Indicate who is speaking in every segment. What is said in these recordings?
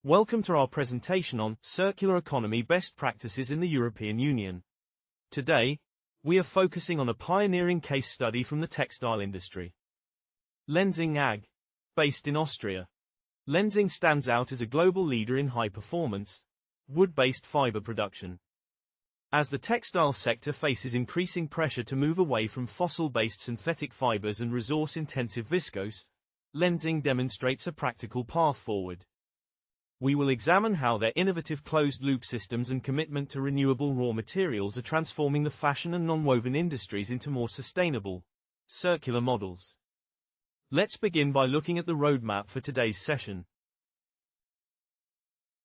Speaker 1: Welcome to our presentation on circular economy best practices in the European Union. Today, we are focusing on a pioneering case study from the textile industry. Lenzing AG, based in Austria. Lenzing stands out as a global leader in high-performance, wood-based fiber production. As the textile sector faces increasing pressure to move away from fossil-based synthetic fibers and resource-intensive viscose, Lenzing demonstrates a practical path forward. We will examine how their innovative closed-loop systems and commitment to renewable raw materials are transforming the fashion and non-woven industries into more sustainable, circular models. Let's begin by looking at the roadmap for today's session.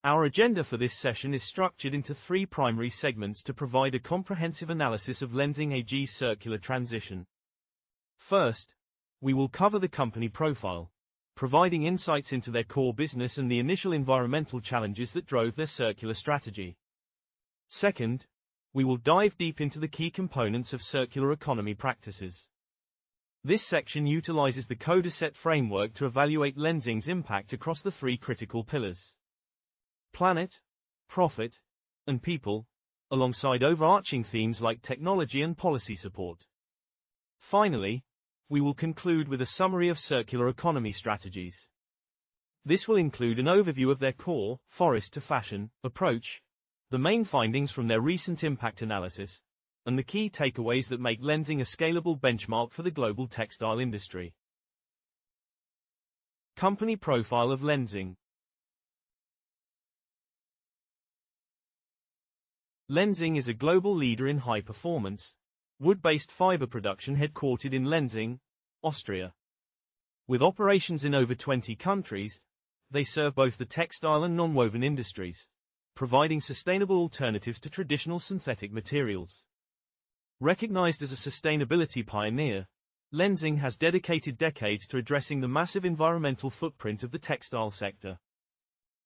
Speaker 1: Our agenda for this session is structured into three primary segments to provide a comprehensive analysis of Lenzing AG's circular transition. First, we will cover the company profile, providing insights into their core business and the initial environmental challenges that drove their circular strategy. Second, we will dive deep into the key components of circular economy practices. This section utilizes the KODECET framework to evaluate Lenzing's impact across the three critical pillars: planet, profit, and people, alongside overarching themes like technology and policy support. Finally, we will conclude with a summary of circular economy strategies. This will include an overview of their core, forest to fashion, approach, the main findings from their recent impact analysis, and the key takeaways that make Lenzing a scalable benchmark for the global textile industry. Company profile of Lenzing. Lenzing is a global leader in high-performance, wood-based fiber production headquartered in Lenzing, Austria. With operations in over 20 countries, they serve both the textile and non-woven industries, providing sustainable alternatives to traditional synthetic materials. Recognized as a sustainability pioneer, Lenzing has dedicated decades to addressing the massive environmental footprint of the textile sector.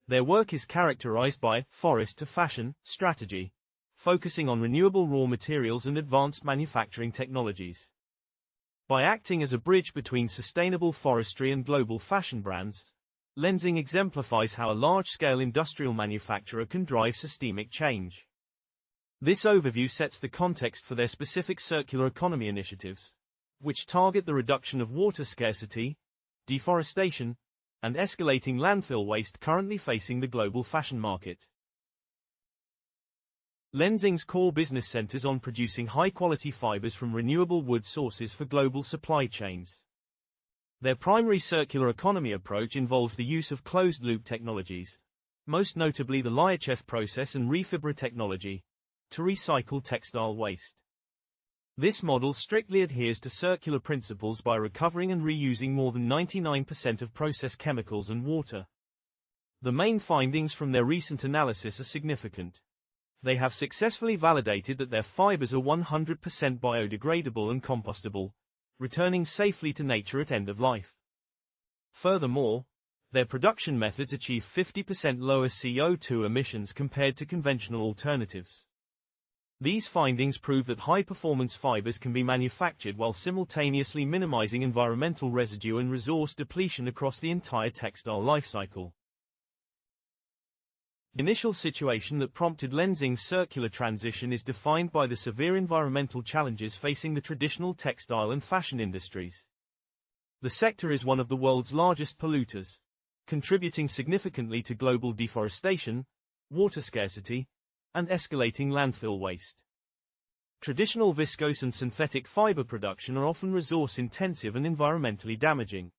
Speaker 1: Their work is characterized by forest to fashion strategy, focusing on renewable raw materials and advanced manufacturing technologies. By acting as a bridge between sustainable forestry and global fashion brands, Lenzing exemplifies how a large-scale industrial manufacturer can drive systemic change. This overview sets the context for their specific circular economy initiatives, which target the reduction of water scarcity, deforestation, and escalating landfill waste currently facing the global fashion market. Lenzing's core business centers on producing high-quality fibers from renewable wood sources for global supply chains. Their primary circular economy approach involves the use of closed-loop technologies, most notably the Lyocell process and refibra technology, to recycle textile waste. This model strictly adheres to circular principles by recovering and reusing more than 99% of process chemicals and water. The main findings from their recent analysis are significant. They have successfully validated that their fibers are 100% biodegradable and compostable, returning safely to nature at end of life. Furthermore, their production methods achieve 50% lower CO2 emissions compared to conventional alternatives. These findings prove that high-performance fibers can be manufactured while simultaneously minimizing environmental residue and resource depletion across the entire textile lifecycle. The initial situation that prompted Lenzing's circular transition is defined by the severe environmental challenges facing the traditional textile and fashion industries. The sector is one of the world's largest polluters, contributing significantly to global deforestation, water scarcity, and escalating landfill waste. Traditional viscose and synthetic fiber production are often resource-intensive and environmentally damaging.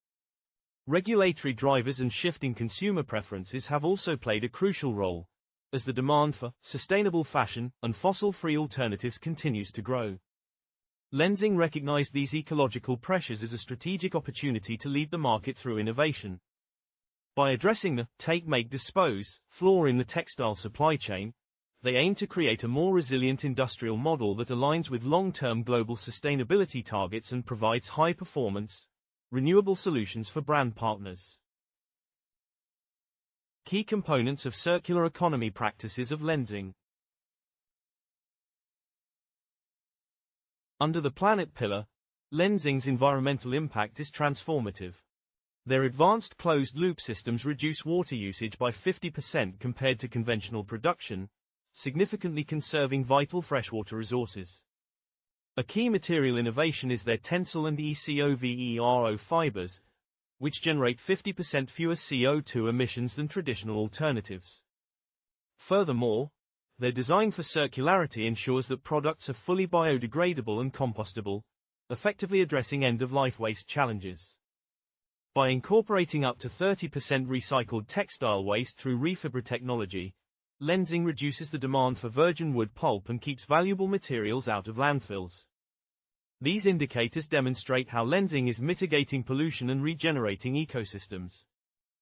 Speaker 1: Regulatory drivers and shifting consumer preferences have also played a crucial role, as the demand for sustainable fashion and fossil-free alternatives continues to grow. Lenzing recognized these ecological pressures as a strategic opportunity to lead the market through innovation. By addressing the take, make, dispose flaw in the textile supply chain, they aim to create a more resilient industrial model that aligns with long-term global sustainability targets and provides high-performance, renewable solutions for brand partners. Key components of circular economy practices of Lenzing. Under the planet pillar, Lenzing's environmental impact is transformative. Their advanced closed-loop systems reduce water usage by 50% compared to conventional production, significantly conserving vital freshwater resources. A key material innovation is their tensile and ECOVERO fibers, which generate 50% fewer CO2 emissions than traditional alternatives. Furthermore, their design for circularity ensures that products are fully biodegradable and compostable, effectively addressing end-of-life waste challenges. By incorporating up to 30% recycled textile waste through refibra technology, Lenzing reduces the demand for virgin wood pulp and keeps valuable materials out of landfills. These indicators demonstrate how Lenzing is mitigating pollution and regenerating ecosystems.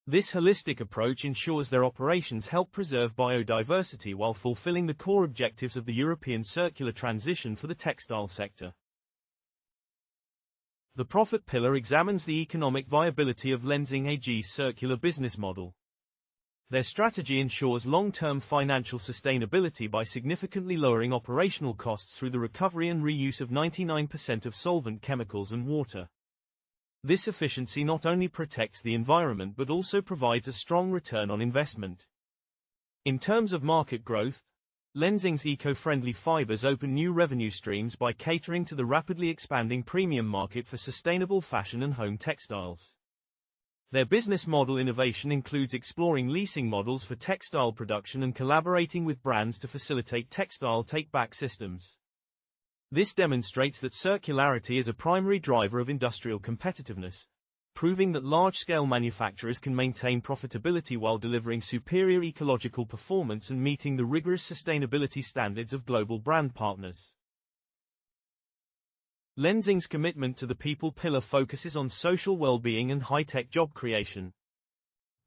Speaker 1: This holistic approach ensures their operations help preserve biodiversity while fulfilling the core objectives of the European circular transition for the textile sector. The profit pillar examines the economic viability of Lenzing AG's circular business model. Their strategy ensures long-term financial sustainability by significantly lowering operational costs through the recovery and reuse of 99% of solvent chemicals and water. This efficiency not only protects the environment but also provides a strong return on investment. In terms of market growth, Lenzing's eco-friendly fibers open new revenue streams by catering to the rapidly expanding premium market for sustainable fashion and home textiles. Their business model innovation includes exploring leasing models for textile production and collaborating with brands to facilitate textile take-back systems. This demonstrates that circularity is a primary driver of industrial competitiveness, proving that large-scale manufacturers can maintain profitability while delivering superior ecological performance and meeting the rigorous sustainability standards of global brand partners. Lenzing's commitment to the people pillar focuses on social well-being and high-tech job creation.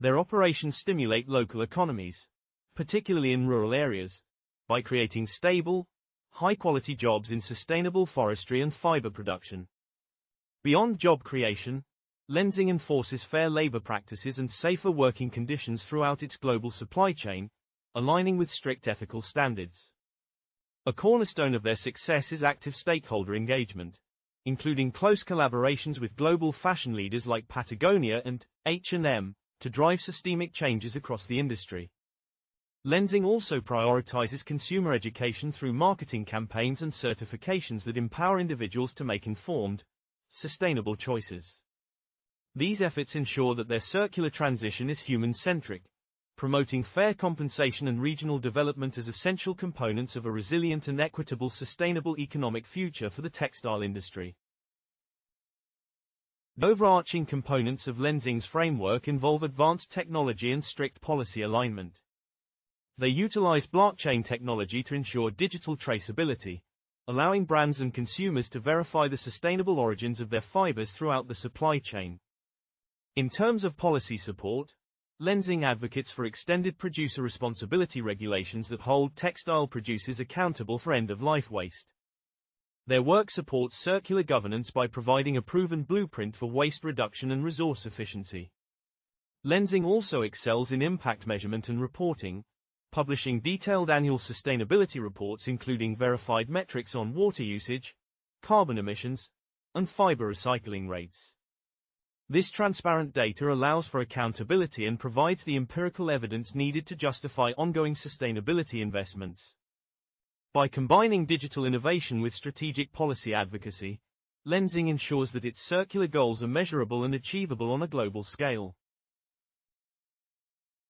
Speaker 1: Their operations stimulate local economies, particularly in rural areas, by creating stable, high-quality jobs in sustainable forestry and fiber production. Beyond job creation, Lenzing enforces fair labor practices and safer working conditions throughout its global supply chain, aligning with strict ethical standards. A cornerstone of their success is active stakeholder engagement, including close collaborations with global fashion leaders like Patagonia and H&M, to drive systemic changes across the industry. Lenzing also prioritizes consumer education through marketing campaigns and certifications that empower individuals to make informed, sustainable choices. These efforts ensure that their circular transition is human-centric, promoting fair compensation and regional development as essential components of a resilient and equitable sustainable economic future for the textile industry. The overarching components of Lenzing's framework involve advanced technology and strict policy alignment. They utilize blockchain technology to ensure digital traceability, allowing brands and consumers to verify the sustainable origins of their fibers throughout the supply chain. In terms of policy support, Lenzing advocates for extended producer responsibility regulations that hold textile producers accountable for end-of-life waste. Their work supports circular governance by providing a proven blueprint for waste reduction and resource efficiency. Lenzing also excels in impact measurement and reporting, publishing detailed annual sustainability reports including verified metrics on water usage, carbon emissions, and fiber recycling rates. This transparent data allows for accountability and provides the empirical evidence needed to justify ongoing sustainability investments. By combining digital innovation with strategic policy advocacy, Lenzing ensures that its circular goals are measurable and achievable on a global scale.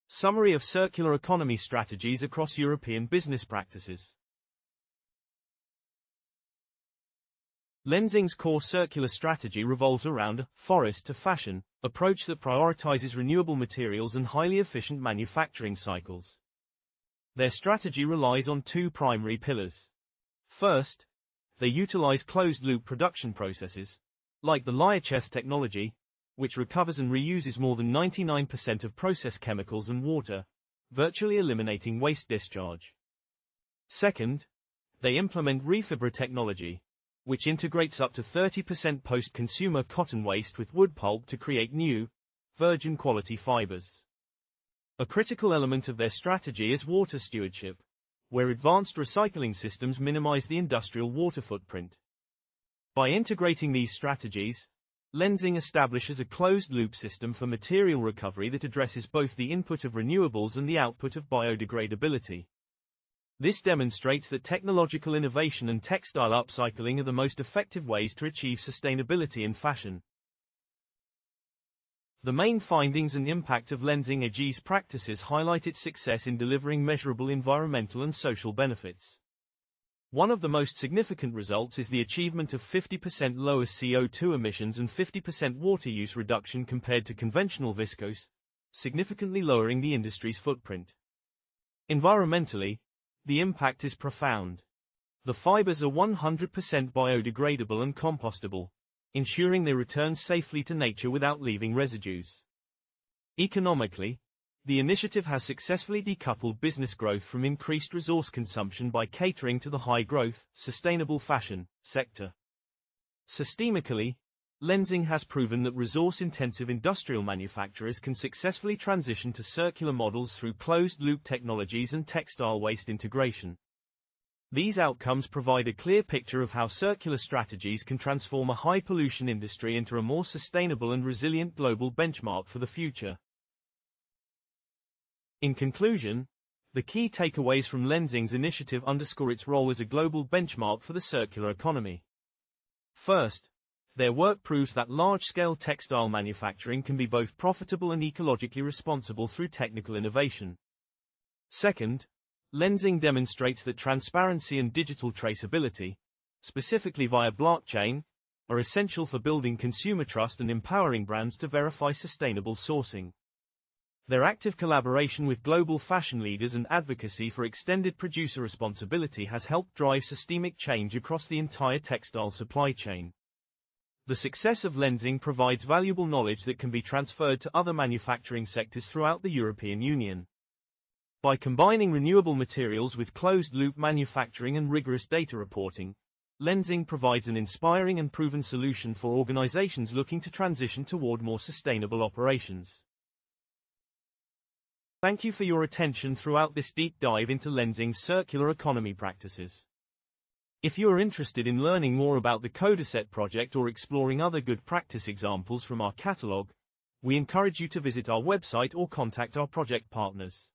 Speaker 1: Summary of circular economy strategies across European business practices. Lenzing's core circular strategy revolves around a forest-to-fashion approach that prioritizes renewable materials and highly efficient manufacturing cycles. Their strategy relies on two primary pillars. First, they utilize closed-loop production processes, like the Lyocell technology, which recovers and reuses more than 99% of process chemicals and water, virtually eliminating waste discharge. Second, they implement refibra technology, which integrates up to 30% post-consumer cotton waste with wood pulp to create new, virgin-quality fibers. A critical element of their strategy is water stewardship, where advanced recycling systems minimize the industrial water footprint. By integrating these strategies, Lenzing establishes a closed-loop system for material recovery that addresses both the input of renewables and the output of biodegradability. This demonstrates that technological innovation and textile upcycling are the most effective ways to achieve sustainability in fashion. The main findings and impact of Lenzing AG's practices highlight its success in delivering measurable environmental and social benefits. One of the most significant results is the achievement of 50% lower CO2 emissions and 50% water use reduction compared to conventional viscose, significantly lowering the industry's footprint. Environmentally, the impact is profound. The fibers are 100% biodegradable and compostable, ensuring they return safely to nature without leaving residues. Economically, the initiative has successfully decoupled business growth from increased resource consumption by catering to the high-growth, sustainable fashion sector. Systemically, Lenzing has proven that resource-intensive industrial manufacturers can successfully transition to circular models through closed-loop technologies and textile waste integration. These outcomes provide a clear picture of how circular strategies can transform a high-pollution industry into a more sustainable and resilient global benchmark for the future. In conclusion, the key takeaways from Lenzing's initiative underscore its role as a global benchmark for the circular economy. First, their work proves that large-scale textile manufacturing can be both profitable and ecologically responsible through technical innovation. Second, Lenzing demonstrates that transparency and digital traceability, specifically via blockchain, are essential for building consumer trust and empowering brands to verify sustainable sourcing. Their active collaboration with global fashion leaders and advocacy for extended producer responsibility has helped drive systemic change across the entire textile supply chain. The success of Lenzing provides valuable knowledge that can be transferred to other manufacturing sectors throughout the European Union. By combining renewable materials with closed-loop manufacturing and rigorous data reporting, Lenzing provides an inspiring and proven solution for organizations looking to transition toward more sustainable operations. Thank you for your attention throughout this deep dive into Lenzing's circular economy practices. If you are interested in learning more about the KODECET project or exploring other good practice examples from our catalog, we encourage you to visit our website or contact our project partners.